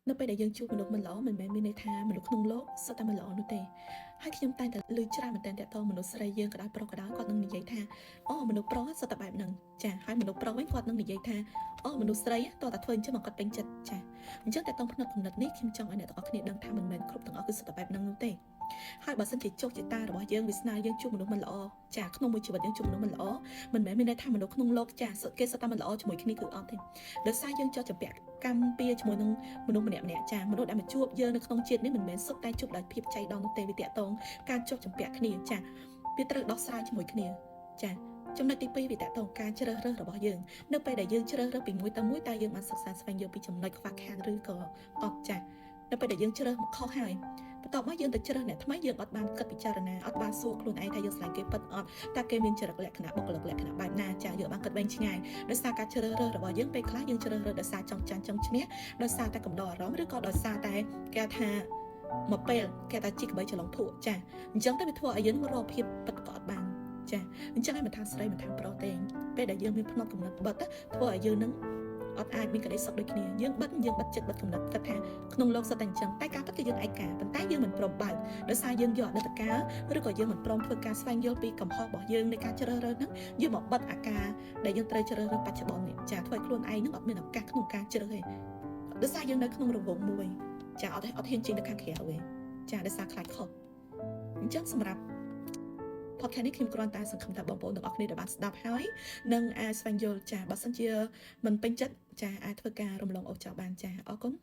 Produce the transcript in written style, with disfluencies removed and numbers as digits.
នៅពេលដែលយើងជួបមនុស្សមិនល្អមិនមែនមានន័យថាមនុស្សក្នុងលោកសុទ្ធតែមិនល្អនោះទេហើយខ្ញុំតែងតែឮច្រើនមែនទែនតាក់ទងមនុស្សស្រីយើងក៏ដោយប្រុសក៏ដោយគាត់នឹងនិយាយថាអូមនុស្សប្រុសសុទ្ធតែបែបហ្នឹងចាហើយមនុស្សប្រុសវិញគាត់នឹងនិយាយថាអូមនុស្សស្រីតោះតែធ្វើអញ្ចឹងមកគាត់ពេញចិត្តចាអញ្ចឹងតាក់ទងផ្នែកគំនិតនេះខ្ញុំចង់ឲ្យអ្នកទាំងអស់គ្នាដឹងថាមិនមែនគ្រប់ទាំងអស់គឺសុទ្ធតែបែបហ្នឹងនោះទេហើយបើសិនជាជោគជតារបស់យើងវាស្នើយើងជួបមនុស្សមិនល្អចាក្នុងមួយជីវិតយើងជួបមនុស្សមិនល្អមិនមែនមានន័យថាមនុស្សក្នុងលោកចាគេសុទ្ធតែមិនល្អជាមួយគ្នាគឺអត់ទេដោយសារយើងចោះចម្ពាក់កម្មពៀជាមួយនឹងមនុស្សម្នាក់ចាមនុស្សដែលមកជួបយើងនៅក្នុងជាតិនេះមិនមែនសុទ្ធតែជួបដោយភាពចៃដន្យនោះទេវាតាក់ទងការចោះចម្ពាក់គ្នាចាវាត្រូវដោះស្រាយជាមួយគ្នាចាចំណុចទី2វាតាក់ទងការជ្រើសរើសរបស់យើងនៅពេលដែលយើងជ្រើសរើសពីមួយទៅមួយតើយើងបានសិក្សាស្វែងយល់ពីចំណុចខ្វះខាតឬក៏អត់ចានៅពេលដែលយើងជ្រើសមកខុសហើយបន្ទាប់មកយើងទៅជ្រើសអ្នកថ្មីយើងអត់បានគិតពិចារណាអត់បានសួរខ្លួនឯងថាយើងស្រឡាញ់គេពិតអត់តើគេមានចរិតលក្ខណៈបុគ្គលិកលក្ខណៈបែបណាចាយើងបានគិតវែងឆ្ងាយដោយសារការជ្រើសរើសរបស់យើងពេលខ្លះយើងជ្រើសរើសដោយសារចង់ចាញ់ចង់ឈ្នះដោយសារតែកំដរអារម្មណ៍ឬក៏ដោយសារតែគេថាមកពេលគេថាជីកបីច្រឡំភក់ចាអញ្ចឹងទៅវាធ្វើឲ្យយើងរកភាពពិតក៏អត់បានចាអញ្ចឹងឲ្យមិនថាស្រីមិនថាប្រុសទេពេលដែលយើងមានផ្នត់កំណត់បិទធ្វើឲ្យយើងនឹងអត់អាចមានក្តីសុខដូចគ្នាយើងបិទចិត្តបិទកំណត់គិតថាក្នុងលោកសុទ្ធតែអញ្ចឹងតែការពិតគឺយើងឯកាប៉ុន្តែយើងមិនព្រមបើកដោយសារយើងយកអតីតកាលឬក៏យើងមិនព្រមធ្វើការស្វែងយល់ពីកំហុសរបស់យើងនៃការជ្រើសរើសហ្នឹងយើងមកបិទអាការដែលយើងត្រូវជ្រើសរើសបច្ចុប្បន្ននេះចាធ្វើឲ្យខ្លួនឯងហ្នឹងអត់មានឱកាសក្នុងការជ្រើសទេដោយសារយើងនៅក្នុងរង្វង់មួយចាអត់ហ៊ានចេញទៅខាងក្រៅទេចាដោយសារខ្លាចខុសអញ្ចឹងសម្រាប់podcast នេះខ្ញុំគ្រាន់តែសង្ឃឹមថាបងប្អូនទាំងអស់គ្នាដែលបានស្ដាប់ហើយនឹងអាចស្វែងយល់ចាបើសិនជាមិនពេញចិត្តចាអាចធ្វើការរំលងអូសចោលបានចាអរគុណ